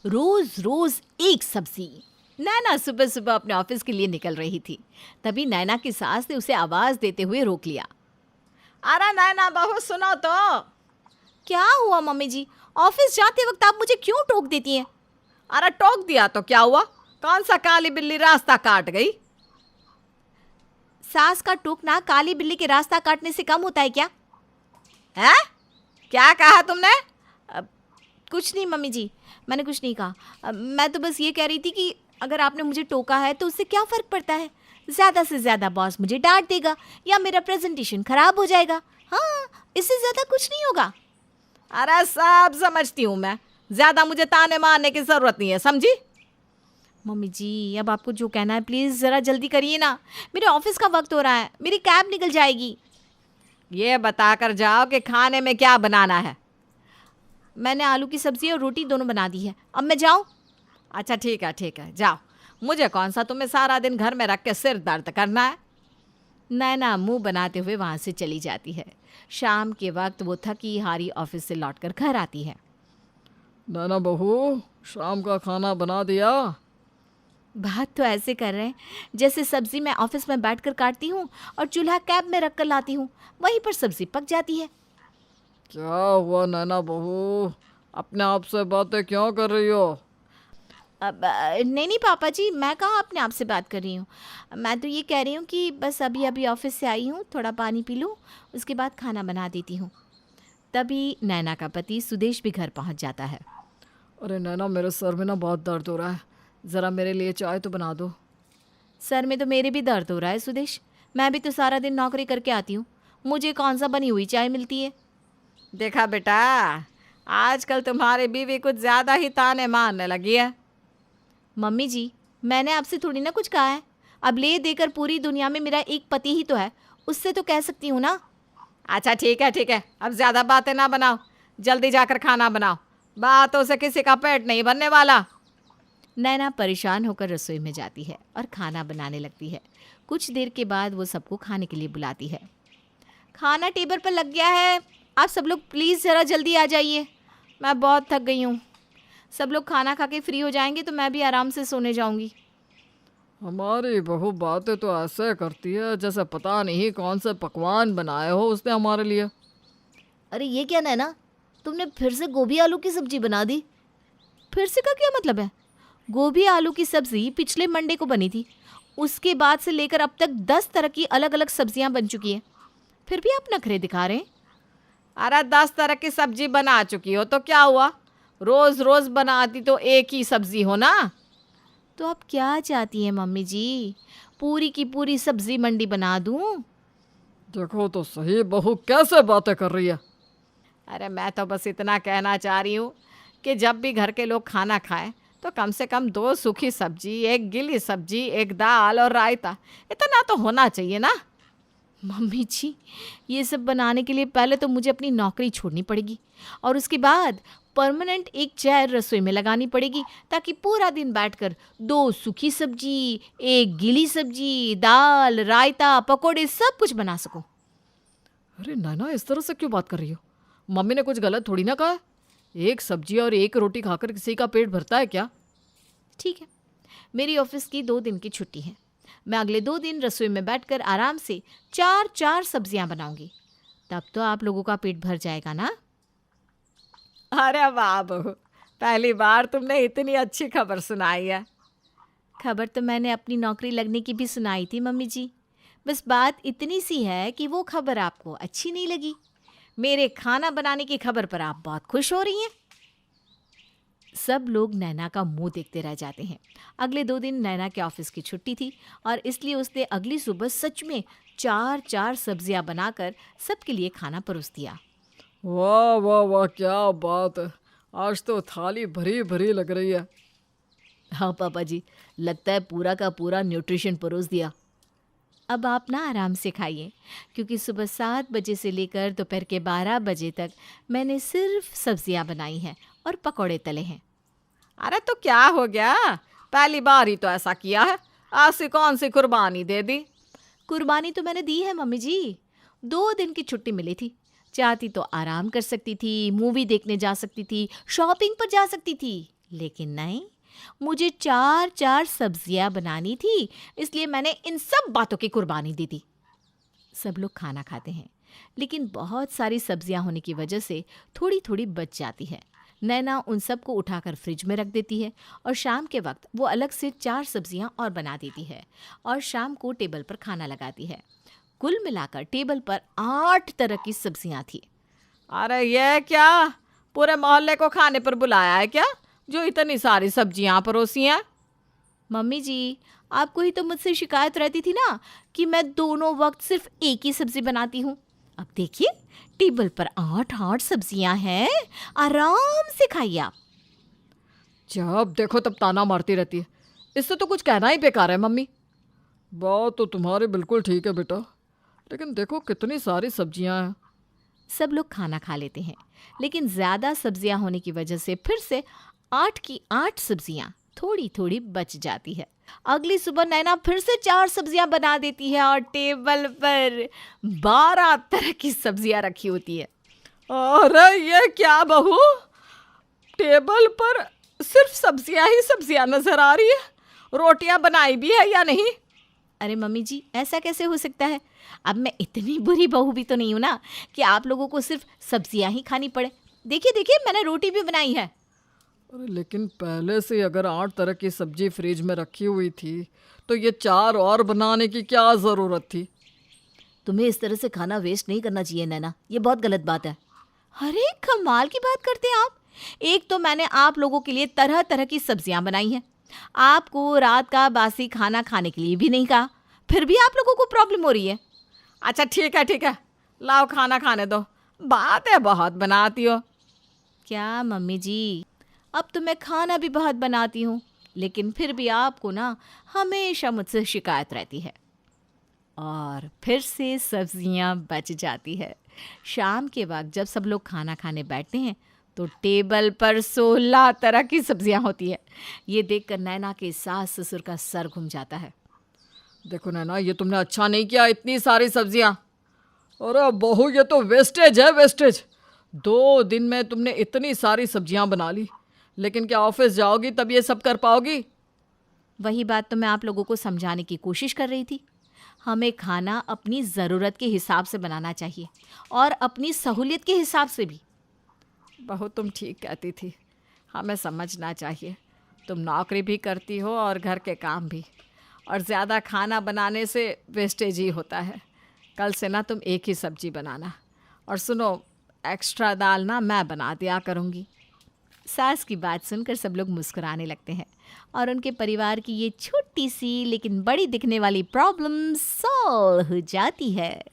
रोज रोज एक सब्जी। नैना सुबह सुबह अपने ऑफिस के लिए निकल रही थी। तभी नैना की सास ने उसे आवाज देते हुए रोक लिया। अरे नैना बहू सुनो तो। क्या हुआ मम्मी जी? ऑफिस जाते वक्त आप मुझे क्यों टोक देती हैं? अरे टोक दिया तो क्या हुआ? कौन सा काली बिल्ली रास्ता काट गई? सास का टोकना काली बिल्ली के रास्ता काटने से कम होता है क्या? है? क्या कहा तुमने? कुछ नहीं मम्मी जी, मैंने कुछ नहीं कहा। मैं तो बस ये कह रही थी कि अगर आपने मुझे टोका है तो उससे क्या फ़र्क पड़ता है? ज़्यादा से ज़्यादा बॉस मुझे डांट देगा या मेरा प्रेजेंटेशन खराब हो जाएगा। हाँ, इससे ज़्यादा कुछ नहीं होगा। अरे सब समझती हूँ मैं, ज्यादा मुझे ताने मारने की जरूरत नहीं है, समझी? मम्मी जी, अब आपको जो कहना है प्लीज़ ज़रा जल्दी करिए ना, मेरे ऑफिस का वक्त हो रहा है, मेरी कैब निकल जाएगी। ये बताकर जाओ कि खाने में क्या बनाना है। मैंने आलू की सब्ज़ी और रोटी दोनों बना दी है, अब मैं जाऊँ? अच्छा ठीक है जाओ। मुझे कौन सा तुम्हें सारा दिन घर में रख के सिर दर्द करना है। नैना मुंह बनाते हुए वहाँ से चली जाती है। शाम के वक्त वो थकी हारी ऑफिस से लौटकर घर आती है। नैना बहू, शाम का खाना बना दिया? बात तो ऐसे कर रहे हैं जैसे सब्जी मैं ऑफिस में बैठकर काटती हूँ और चूल्हा कैब में रख कर लाती हूँ, वहीं पर सब्जी पक जाती है। क्या हुआ नैना बहू, अपने आप से बातें क्यों कर रही हो? अब नहीं पापा जी, मैं कहाँ अपने आप से बात कर रही हूँ। मैं तो ये कह रही हूँ कि बस अभी अभी ऑफिस से आई हूँ, थोड़ा पानी पी लूँ, उसके बाद खाना बना देती हूँ। तभी नैना का पति सुदेश भी घर पहुँच जाता है। अरे नैना, मेरे सर में ना बहुत दर्द हो रहा है, ज़रा मेरे लिए चाय तो बना दो। सर में तो मेरे भी दर्द हो रहा है सुदेश, मैं भी तो सारा दिन नौकरी करके आती हूँ, मुझे कौन सा बनी हुई चाय मिलती है। देखा बेटा, आजकल तुम्हारी बीवी कुछ ज्यादा ही ताने मारने लगी है। मम्मी जी, मैंने आपसे थोड़ी ना कुछ कहा है, अब ले देकर पूरी दुनिया में मेरा एक पति ही तो है, उससे तो कह सकती हूँ ना। अच्छा ठीक है, अब ज्यादा बातें ना बनाओ, जल्दी जाकर खाना बनाओ, बातों से किसी का पेट नहीं भरने वाला। नैना परेशान होकर रसोई में जाती है और खाना बनाने लगती है। कुछ देर के बाद वो सबको खाने के लिए बुलाती है। खाना टेबल पर लग गया है, आप सब लोग प्लीज़ ज़रा जल्दी आ जाइए, मैं बहुत थक गई हूँ। सब लोग खाना खा के फ्री हो जाएंगे तो मैं भी आराम से सोने जाऊँगी। हमारी बहू बातें तो ऐसे करती है जैसे पता नहीं कौन से पकवान बनाए हो उसने हमारे लिए। अरे ये क्या नैना, तुमने फिर से गोभी आलू की सब्जी बना दी? फिर से का क्या मतलब है? गोभी आलू की सब्जी पिछले मंडे को बनी थी, उसके बाद से लेकर अब तक 10 तरह की अलग अलग सब्जियां बन चुकी हैं, फिर भी आप नखरे दिखा रहे हैं। अरे 10 तरह की सब्जी बना चुकी हो तो क्या हुआ, रोज रोज बनाती तो एक ही सब्जी हो ना। तो आप क्या चाहती हैं मम्मी जी, पूरी की पूरी सब्जी मंडी बना दूं? देखो तो सही, बहू कैसे बातें कर रही है। अरे मैं तो बस इतना कहना चाह रही हूँ कि जब भी घर के लोग खाना खाएं तो कम से कम 2 सूखी सब्जी, 1 गीली सब्जी, 1 दाल और रायता, इतना तो होना चाहिए ना। मम्मी जी, ये सब बनाने के लिए पहले तो मुझे अपनी नौकरी छोड़नी पड़ेगी और उसके बाद परमानेंट एक चेयर रसोई में लगानी पड़ेगी, ताकि पूरा दिन बैठकर 2 सूखी सब्जी, 1 गीली सब्जी, दाल, रायता, पकोड़े सब कुछ बना सकूं। अरे नैना, इस तरह से क्यों बात कर रही हो? मम्मी ने कुछ गलत थोड़ी ना कहा है। 1 सब्जी और 1 रोटी खाकर किसी का पेट भरता है क्या? ठीक है, मेरी ऑफिस की 2 दिन की छुट्टी है, मैं अगले 2 दिन रसोई में बैठकर आराम से 4-4 सब्जियां बनाऊंगी, तब तो आप लोगों का पेट भर जाएगा ना। अरे वाह बहू, पहली बार तुमने इतनी अच्छी खबर सुनाई है। खबर तो मैंने अपनी नौकरी लगने की भी सुनाई थी मम्मी जी, बस बात इतनी सी है कि वो खबर आपको अच्छी नहीं लगी। मेरे खाना बनाने की खबर पर आप बहुत खुश हो रही हैं। सब लोग नैना का मुंह देखते रह जाते हैं। अगले 2 दिन नैना के ऑफिस की छुट्टी थी और इसलिए उसने अगली सुबह सच में 4-4 सब्जियां बनाकर सबके लिए खाना परोस दिया। वाह वाह वाह, क्या बात है, आज तो थाली भरी भरी लग रही है। हाँ पापा जी, लगता है पूरा का पूरा न्यूट्रिशन परोस दिया। अब आप ना आराम से खाइए, क्योंकि सुबह 7 बजे से लेकर दोपहर के 12 बजे तक मैंने सिर्फ सब्जियां बनाई हैं और पकौड़े तले हैं। अरे तो क्या हो गया, पहली बार ही तो ऐसा किया है, ऐसी कौन सी कुर्बानी दे दी। कुर्बानी तो मैंने दी है मम्मी जी, 2 दिन की छुट्टी मिली थी, चाहती तो आराम कर सकती थी, मूवी देखने जा सकती थी, शॉपिंग पर जा सकती थी, लेकिन नहीं, मुझे 4-4 सब्जियां बनानी थी, इसलिए मैंने इन सब बातों की कुर्बानी दी थी। सब लोग खाना खाते हैं, लेकिन बहुत सारी सब्जियां होने की वजह से थोड़ी थोड़ी बच जाती है। नैना उन सबको उठाकर फ्रिज में रख देती है और शाम के वक्त वो अलग से 4 सब्जियां और बना देती है और शाम को टेबल पर खाना लगाती है। कुल मिलाकर टेबल पर 8 तरह की सब्जियां थी। अरे ये क्या, पूरे मोहल्ले को खाने पर बुलाया है क्या, जो इतनी सारी सब्जियां परोसी हैं? मम्मी जी, आपको ही तो मुझसे शिकायत रहती थी ना कि मैं दोनों वक्त सिर्फ एक ही सब्जी बनाती हूँ। अब देखिए, टेबल पर 8-8 सब्जियां हैं, आराम से खाइए आप। जब देखो तब ताना मारती रहती है, इससे तो कुछ कहना ही बेकार है मम्मी। बात तो तुम्हारी बिल्कुल ठीक है बेटा, लेकिन देखो कितनी सारी सब्जियां हैं। सब लोग खाना खा लेते हैं, लेकिन ज़्यादा सब्जियां होने की वजह से फिर से 8 की 8 सब्जियां थोड़ी थोड़ी बच जाती है। अगली सुबह नैना फिर से 4 सब्जियां बना देती है और टेबल पर 12 तरह की सब्जियां रखी होती है। अरे ये क्या बहू, टेबल पर सिर्फ सब्जियां ही सब्जियां नजर आ रही है, रोटियां बनाई भी है या नहीं? अरे मम्मी जी, ऐसा कैसे हो सकता है? अब मैं इतनी बुरी बहू भी तो नहीं हूं ना कि आप लोगों को सिर्फ सब्जियां ही खानी पड़े। देखिए देखिए, मैंने रोटी भी बनाई है। अरे लेकिन पहले से अगर 8 तरह की सब्जी फ्रिज में रखी हुई थी तो ये 4 और बनाने की क्या ज़रूरत थी? तुम्हें इस तरह से खाना वेस्ट नहीं करना चाहिए नैना, ये बहुत गलत बात है। अरे कमाल की बात करते हैं आप। एक तो मैंने आप लोगों के लिए तरह तरह की सब्जियां बनाई हैं, आपको रात का बासी खाना खाने के लिए भी नहीं कहा, फिर भी आप लोगों को प्रॉब्लम हो रही है। अच्छा ठीक है, लाओ खाना खाने दो, बातें बहुत बनाती हो। क्या मम्मी जी, अब तो मैं खाना भी बहुत बनाती हूँ, लेकिन फिर भी आपको ना हमेशा मुझसे शिकायत रहती है। और फिर से सब्जियां बच जाती है। शाम के वक्त जब सब लोग खाना खाने बैठते हैं तो टेबल पर 16 तरह की सब्जियां होती है। ये देखकर नैना के सास ससुर का सर घूम जाता है। देखो नैना, ये तुमने अच्छा नहीं किया, इतनी सारी सब्जियां। अरे बहू, ये तो वेस्टेज है, वेस्टेज। 2 दिन में तुमने इतनी सारी सब्जियां बना ली, लेकिन क्या ऑफिस जाओगी तब ये सब कर पाओगी? वही बात तो मैं आप लोगों को समझाने की कोशिश कर रही थी। हमें खाना अपनी ज़रूरत के हिसाब से बनाना चाहिए और अपनी सहूलियत के हिसाब से भी। बहू तुम ठीक कहती थी, हमें समझना चाहिए, तुम नौकरी भी करती हो और घर के काम भी, और ज़्यादा खाना बनाने से वेस्टेज ही होता है। कल से ना तुम एक ही सब्जी बनाना, और सुनो, एक्स्ट्रा दाल ना मैं बना दिया करूँगी। सास की बात सुनकर सब लोग मुस्कुराने लगते हैं और उनके परिवार की ये छोटी सी लेकिन बड़ी दिखने वाली प्रॉब्लम सॉल्व हो जाती है।